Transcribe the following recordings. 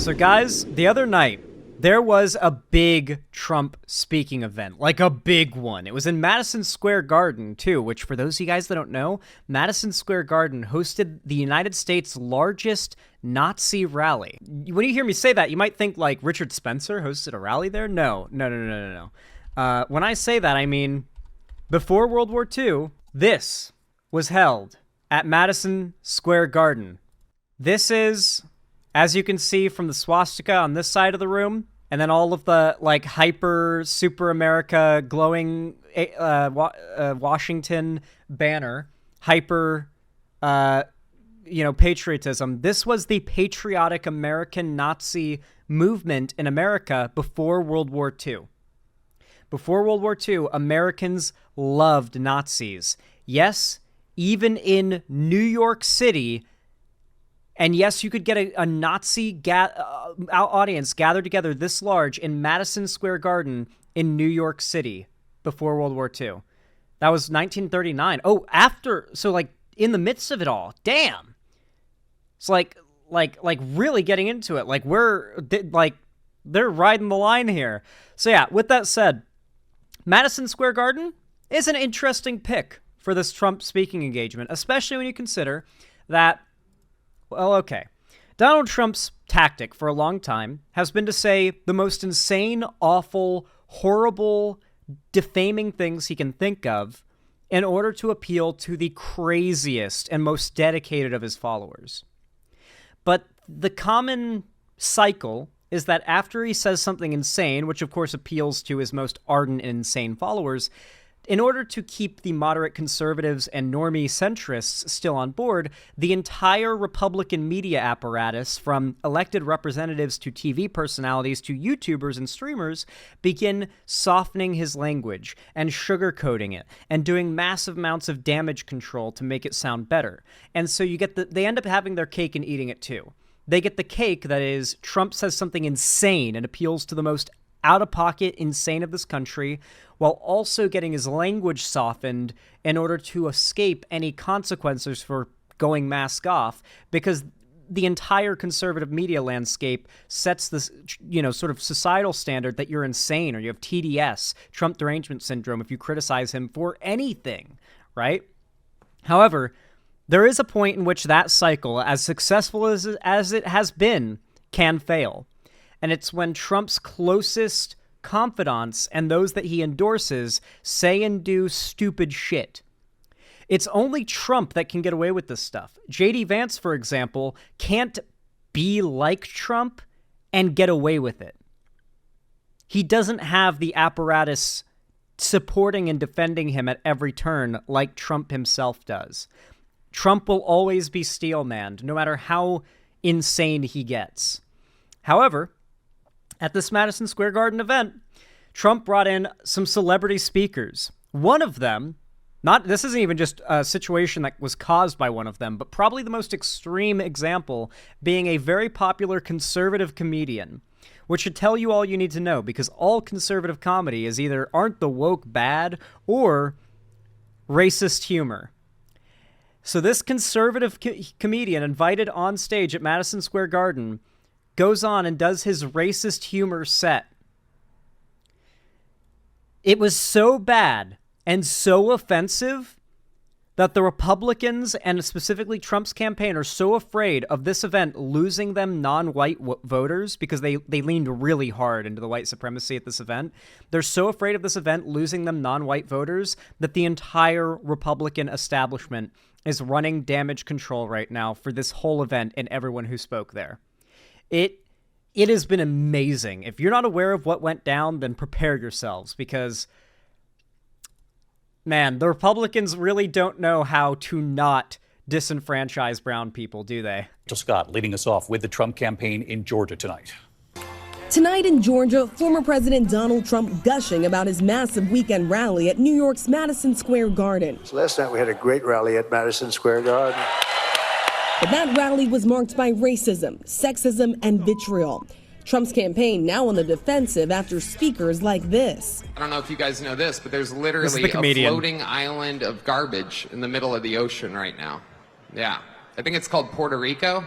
So guys, the other night, there was a big Trump speaking event, like a big one. It was in Madison Square Garden, too, which for those of you guys that don't know, Madison Square Garden hosted the United States' largest Nazi rally. When you hear me say that, you might think like Richard Spencer hosted a rally there. No. When I say that, I mean before World War II, this was held at Madison Square Garden. This is, as you can see from the swastika on this side of the room, and then all of the like hyper super America glowing Washington banner, hyper patriotism. This was the patriotic American Nazi movement in America before World War II. Before World War II, Americans loved Nazis. Yes, even in New York City. And yes, you could get a Nazi audience gathered together this large in Madison Square Garden in New York City before World War II. That was 1939. Oh, so like in the midst of it all. Damn. It's like really getting into it. Like they're riding the line here. So yeah, with that said, Madison Square Garden is an interesting pick for this Trump speaking engagement, especially when you consider that, well, okay, Donald Trump's tactic for a long time has been to say the most insane, awful, horrible, defaming things he can think of in order to appeal to the craziest and most dedicated of his followers. But the common cycle is that after he says something insane, which of course appeals to his most ardent and insane followers, in order to keep the moderate conservatives and normie centrists still on board, the entire Republican media apparatus, from elected representatives to TV personalities to YouTubers and streamers, begin softening his language and sugarcoating it and doing massive amounts of damage control to make it sound better. And so they end up having their cake and eating it too. They get the cake that is Trump says something insane and appeals to the most out-of-pocket insane of this country, while also getting his language softened in order to escape any consequences for going mask off, because the entire conservative media landscape sets this, sort of societal standard that you're insane or you have TDS, Trump derangement syndrome, if you criticize him for anything, right? However, there is a point in which that cycle, as successful as it has been, can fail. And it's when Trump's closest confidants and those that he endorses say and do stupid shit. It's only Trump that can get away with this stuff. J.D. Vance, for example, can't be like Trump and get away with it. He doesn't have the apparatus supporting and defending him at every turn like Trump himself does. Trump will always be steel-manned, no matter how insane he gets. However, at this Madison Square Garden event, Trump brought in some celebrity speakers. One of them, this isn't even just a situation that was caused by one of them, but probably the most extreme example being a very popular conservative comedian, which should tell you all you need to know, because all conservative comedy is either aren't the woke bad or racist humor. So this conservative comedian invited on stage at Madison Square Garden goes on and does his racist humor set. It was so bad and so offensive that the Republicans and specifically Trump's campaign are so afraid of this event losing them non-white voters, because they leaned really hard into the white supremacy at this event. They're so afraid of this event losing them non-white voters that the entire Republican establishment is running damage control right now for this whole event and everyone who spoke there. It has been amazing. If you're not aware of what went down, then prepare yourselves, because, man, the Republicans really don't know how to not disenfranchise brown people, do they? Jill Scott leading us off with the Trump campaign in Georgia tonight. Tonight in Georgia, former President Donald Trump gushing about his massive weekend rally at New York's Madison Square Garden. So last night we had a great rally at Madison Square Garden. But that rally was marked by racism, sexism, and vitriol. Trump's campaign now on the defensive after speakers like this. I don't know if you guys know this, but there's literally a floating island of garbage in the middle of the ocean right now. Yeah. I think it's called Puerto Rico.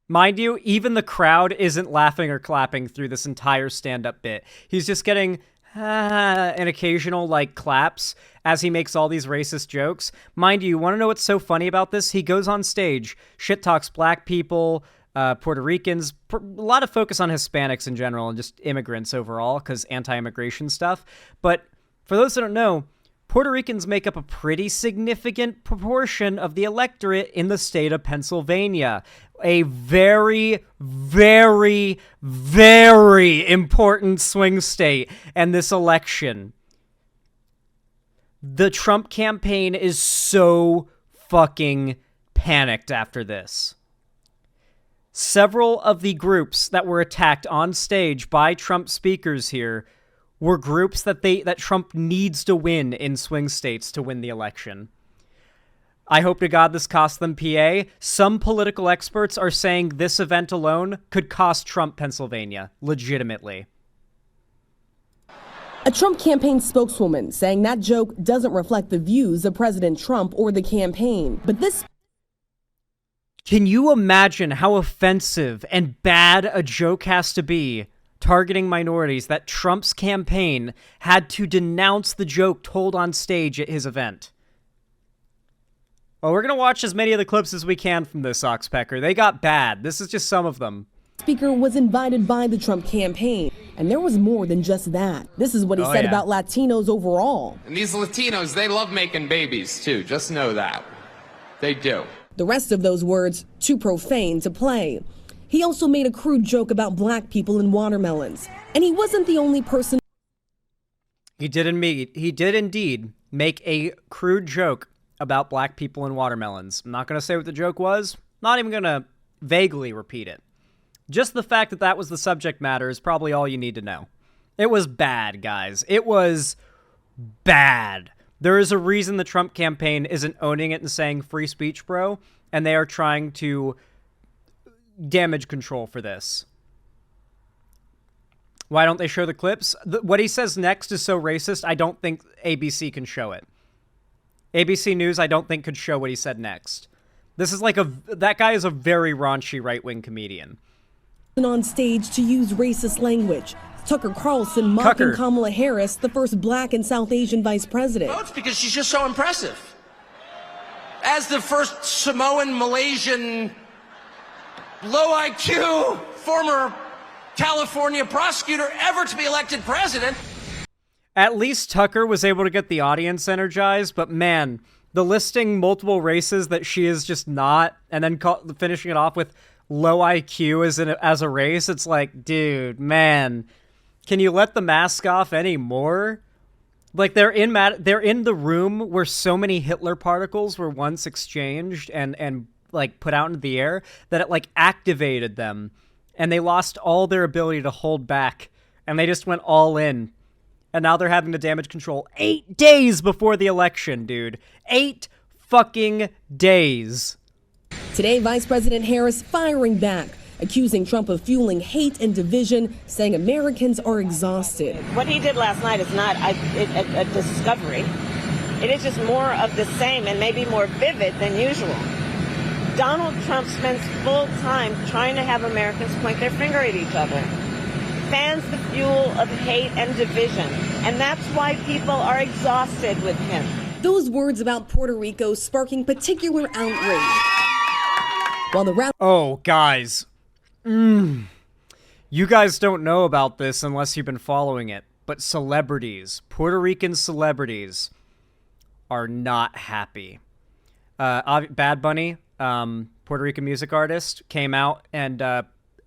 Mind you, even the crowd isn't laughing or clapping through this entire stand-up bit. He's just getting an occasional, like, claps as he makes all these racist jokes. Mind you want to know what's so funny about this? He goes on stage, shit talks black people, Puerto Ricans, a lot of focus on Hispanics in general and just immigrants overall because anti-immigration stuff. But for those that don't know, Puerto Ricans make up a pretty significant proportion of the electorate in the state of Pennsylvania. A very, very, very important swing state in this election. The Trump campaign is so fucking panicked after this. Several of the groups that were attacked on stage by Trump speakers here were groups that Trump needs to win in swing states to win the election. I hope to God this cost them PA. Some political experts are saying this event alone could cost Trump Pennsylvania, legitimately. A Trump campaign spokeswoman saying that joke doesn't reflect the views of President Trump or the campaign. But this... Can you imagine how offensive and bad a joke has to be targeting minorities that Trump's campaign had to denounce the joke told on stage at his event? Well, we're going to watch as many of the clips as we can from this, Oxpecker. They got bad. This is just some of them. Speaker was invited by the Trump campaign, and there was more than just that. This is what he said about Latinos overall. And these Latinos, they love making babies, too. Just know that. They do. The rest of those words, too profane to play. He also made a crude joke about black people and watermelons. And he wasn't the only person. He did indeed make a crude joke about black people and watermelons. I'm not going to say what the joke was. Not even going to vaguely repeat it. Just the fact that that was the subject matter is probably all you need to know. It was bad, guys. It was bad. There is a reason the Trump campaign isn't owning it and saying free speech, bro, and they are trying to damage control for this. Why don't they show the clips? What he says next is so racist, I don't think ABC can show it. ABC News, I don't think, could show what he said next. This is like that guy is a very raunchy right-wing comedian. On stage to use racist language. Tucker Carlson mocking Kamala Harris, the first black and South Asian vice president. Well, it's because she's just so impressive. As the first Samoan, Malaysian, low IQ, former California prosecutor ever to be elected president. At least Tucker was able to get the audience energized, but man, the listing multiple races that she is just not, and then finishing it off with low IQ as a race, it's like, dude, man, can you let the mask off anymore? Like, they're in the room where so many Hitler particles were once exchanged and like put out into the air that it like activated them, and they lost all their ability to hold back, and they just went all in. And now they're having to damage control 8 days before the election, dude. 8 fucking days. Today, Vice President Harris firing back, accusing Trump of fueling hate and division, saying Americans are exhausted. What he did last night is not a discovery. It is just more of the same and maybe more vivid than usual. Donald Trump spends full time trying to have Americans point their finger at each other. Fans the fuel of hate and division, and that's why people are exhausted with him. Those words about Puerto Rico sparking particular outrage. While the Oh, guys. You guys don't know about this unless you've been following it, but celebrities, Puerto Rican celebrities, are not happy. Bad Bunny, Puerto Rican music artist, came out and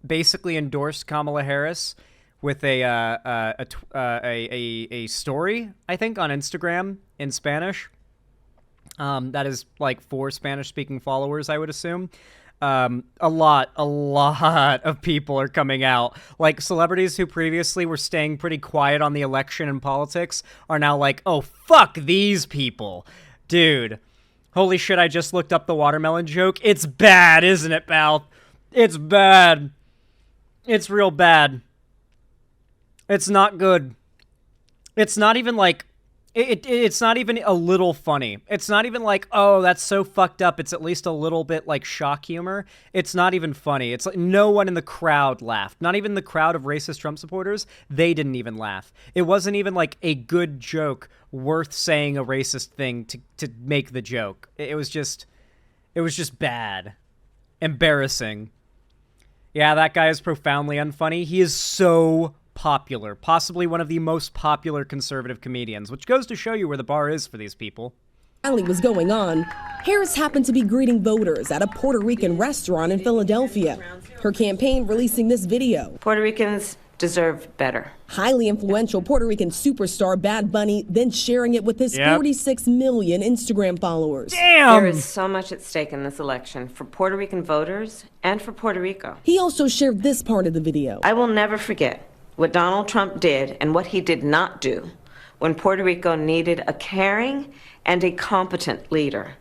basically endorsed Kamala Harris with a story, I think, on Instagram in Spanish. That is like for Spanish-speaking followers, I would assume. A lot of people are coming out. Like, celebrities who previously were staying pretty quiet on the election and politics are now like, oh, fuck these people. Dude, holy shit, I just looked up the watermelon joke. It's bad, isn't it, pal? It's bad. It's real bad. It's not good. It's not even like It's not even a little funny. It's not even like, oh, that's so fucked up. It's at least a little bit like shock humor. It's not even funny. It's like no one in the crowd laughed. Not even the crowd of racist Trump supporters. They didn't even laugh. It wasn't even like a good joke worth saying a racist thing to make the joke. It was just bad. Embarrassing. Yeah, that guy is profoundly unfunny. He is so popular, possibly one of the most popular conservative comedians, which goes to show you where the bar is for these people. Rally was going on. Harris happened to be greeting voters at a Puerto Rican restaurant in Philadelphia. Her campaign releasing this video. Puerto Ricans deserve better. Highly influential Puerto Rican superstar Bad Bunny then sharing it with his 46 million Instagram followers. There is so much at stake in this election for Puerto Rican voters and for Puerto Rico. He also shared this part of the video. I will never forget what Donald Trump did and what he did not do when Puerto Rico needed a caring and a competent leader.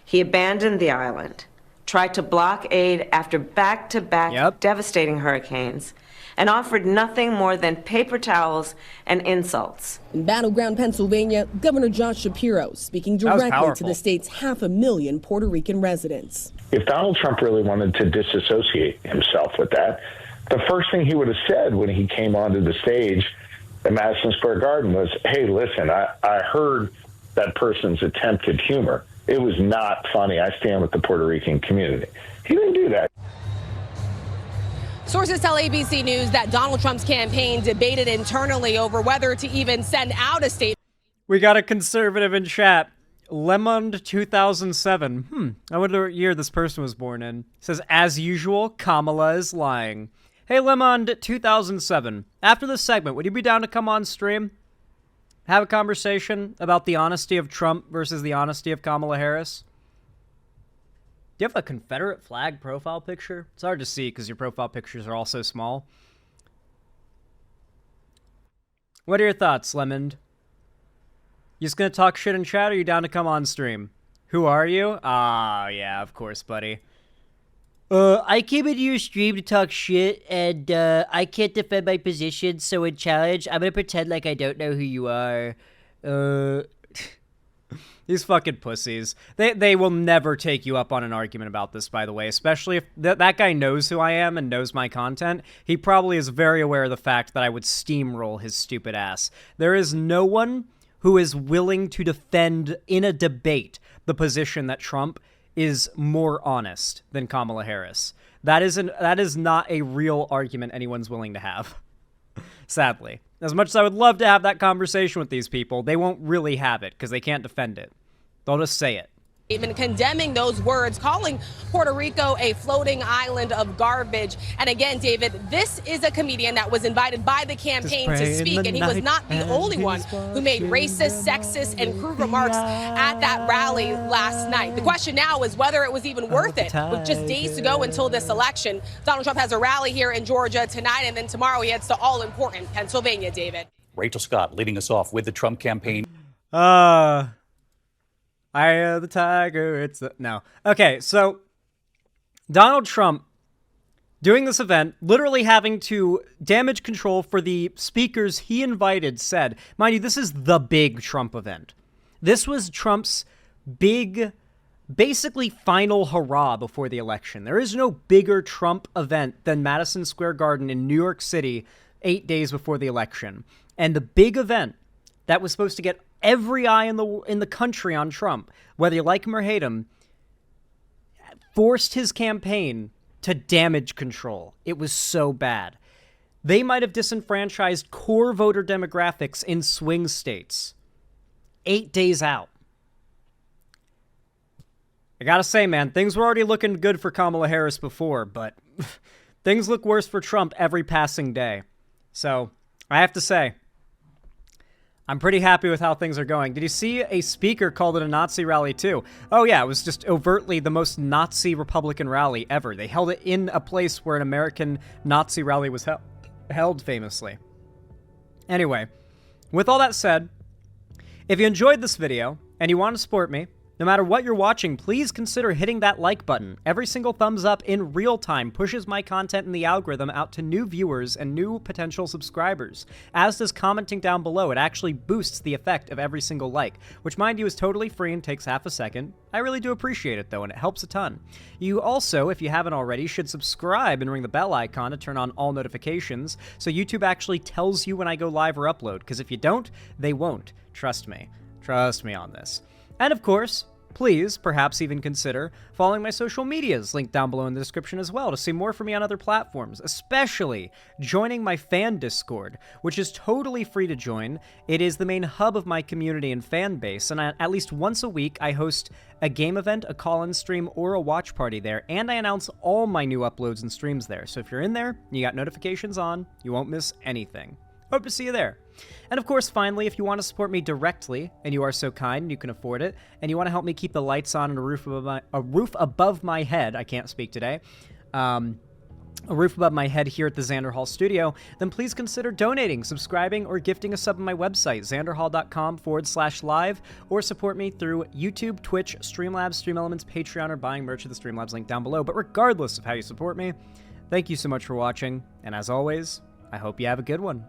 He abandoned the island, tried to block aid after back-to-back devastating hurricanes, and offered nothing more than paper towels and insults. In battleground Pennsylvania, Governor Josh Shapiro speaking directly to the state's 500,000 Puerto Rican residents. If Donald Trump really wanted to disassociate himself with that, the first thing he would have said when he came onto the stage at Madison Square Garden was, hey, listen, I heard that person's attempted humor. It was not funny. I stand with the Puerto Rican community. He didn't do that. Sources tell ABC News that Donald Trump's campaign debated internally over whether to even send out a statement. We got a conservative in chat. Lemond 2007. I wonder what year this person was born in. It says, as usual, Kamala is lying. Hey, Lemond 2007. After this segment, would you be down to come on stream? Have a conversation about the honesty of Trump versus the honesty of Kamala Harris? Do you have a Confederate flag profile picture? It's hard to see because your profile pictures are all so small. What are your thoughts, Lemond? You just gonna talk shit in chat, or are you down to come on stream? Who are you? Ah, yeah, of course, buddy. I came into your stream to talk shit, and I can't defend my position, so in challenge, I'm gonna pretend like I don't know who you are. These fucking pussies. They will never take you up on an argument about this, by the way, especially if that guy knows who I am and knows my content. He probably is very aware of the fact that I would steamroll his stupid ass. There is no one who is willing to defend in a debate the position that Trump is more honest than Kamala Harris. That is not a real argument anyone's willing to have. Sadly. As much as I would love to have that conversation with these people, they won't really have it because they can't defend it. They'll just say it. Even condemning those words, calling Puerto Rico a floating island of garbage. And again, David, this is a comedian that was invited by the campaign to speak, and he was not the only one who made racist, sexist, and crude remarks at that rally last night. The question now is whether it was even worth it. With just days to go until this election, Donald Trump has a rally here in Georgia tonight, and then tomorrow he heads to all-important Pennsylvania, David. Rachel Scott leading us off with the Trump campaign. I am the tiger, it's the... No. Okay, so Donald Trump doing this event, literally having to damage control for the speakers he invited, said, mind you, this is the big Trump event. This was Trump's big, basically final hurrah before the election. There is no bigger Trump event than Madison Square Garden in New York City 8 days before the election. And the big event that was supposed to get every eye in the country on Trump, whether you like him or hate him, forced his campaign to damage control. It was so bad. They might have disenfranchised core voter demographics in swing states 8 days out. I gotta say, man, things were already looking good for Kamala Harris before, but things look worse for Trump every passing day. So, I have to say, I'm pretty happy with how things are going. Did you see a speaker called it a Nazi rally too? Oh yeah, it was just overtly the most Nazi Republican rally ever. They held it in a place where an American Nazi rally was held famously. Anyway, with all that said, if you enjoyed this video and you want to support me, No matter what you're watching, please consider hitting that like button. Every single thumbs up in real time pushes my content in the algorithm out to new viewers and new potential subscribers. As does commenting down below. It actually boosts the effect of every single like, which mind you is totally free and takes half a second. I really do appreciate it though, and it helps a ton. You also, if you haven't already, should subscribe and ring the bell icon to turn on all notifications so YouTube actually tells you when I go live or upload, because if you don't, they won't. Trust me. Trust me on this. And of course, please, perhaps even consider following my social medias, linked down below in the description as well, to see more from me on other platforms, especially joining my fan Discord, which is totally free to join. It is the main hub of my community and fan base, and at least once a week, I host a game event, a call-in stream, or a watch party there, and I announce all my new uploads and streams there. So if you're in there, and you got notifications on, you won't miss anything. Hope to see you there. And of course, finally, if you want to support me directly, and you are so kind and you can afford it, and you want to help me keep the lights on and a roof above my head, I can't speak today, a roof above my head here at the Xander Hall studio, then please consider donating, subscribing, or gifting a sub on my website, xanderhall.com/live, or support me through YouTube, Twitch, Streamlabs, StreamElements, Patreon, or buying merch at the Streamlabs link down below. But regardless of how you support me, thank you so much for watching, and as always, I hope you have a good one.